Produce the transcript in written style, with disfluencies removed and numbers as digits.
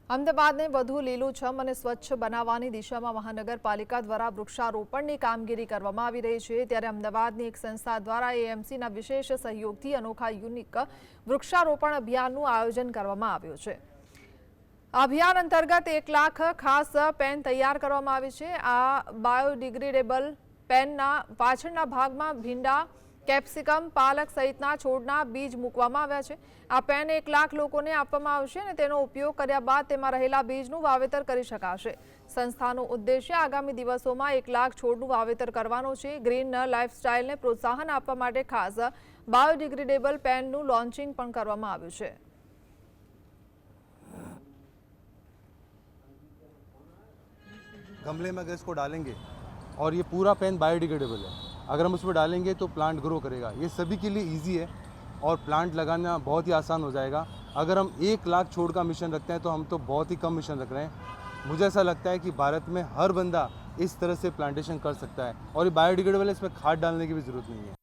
અમદાવાદને વધુ લીલુંછમ અને સ્વચ્છ બનાવવાની દિશામાં મહાનગરપાલિકા દ્વારા વૃક્ષારોપણની કામગીરી કરવામાં આવી રહી છે। ત્યારે અમદાવાદની એક સંસ્થા દ્વારા એએમસીના વિશેષ સહયોગથી અનોખા યુનિક વૃક્ષારોપણ અભિયાનનું આયોજન કરવામાં આવ્યું છે। આ અભિયાન અંતર્ગત 1 લાખ ખાસ પેન તૈયાર કરવામાં આવી છે। આ બાયોડિગ્રેડેબલ પેનના પાછળના ભાગમાં ભીંડા, કેપ્સિકમ, પાલક સહિતના છોડના બીજ મૂકવામાં આવ્યા છે। આ પેન 1 લાખ લોકોને આપવામાં આવશે અને તેનો ઉપયોગ કર્યા બાદ તેમાં રહેલા બીજનું વાવેતર કરી શકાશે। સંસ્થાનો ઉદ્દેશ્ય આગામી દિવસોમાં 1 લાખ છોડનું વાવેતર કરવાનો છે। ગ્રીન લાઇફસ્ટાઇલને પ્રોત્સાહન આપવા માટે ખાસ બાયોડિગ્રેડેબલ પેનનું લોન્ચિંગ પણ કરવામાં આવ્યું છે। गमले में अगर इसको डालेंगे और ये पूरा पेन बायोडिग्रेडेबल है, अगर हम उसमें डालेंगे तो प्लांट ग्रो करेगा। ये सभी के लिए इजी है और प्लांट लगाना बहुत ही आसान हो जाएगा। अगर हम 1 लाख छोड़ का मिशन रखते हैं तो हम तो बहुत ही कम मिशन रख रहे हैं। मुझे ऐसा लगता है कि भारत में हर बंदा इस तरह से प्लांटेशन कर सकता है और ये बायोडिग्रेडेबल है, इसमें खाद डालने की भी ज़रूरत नहीं है।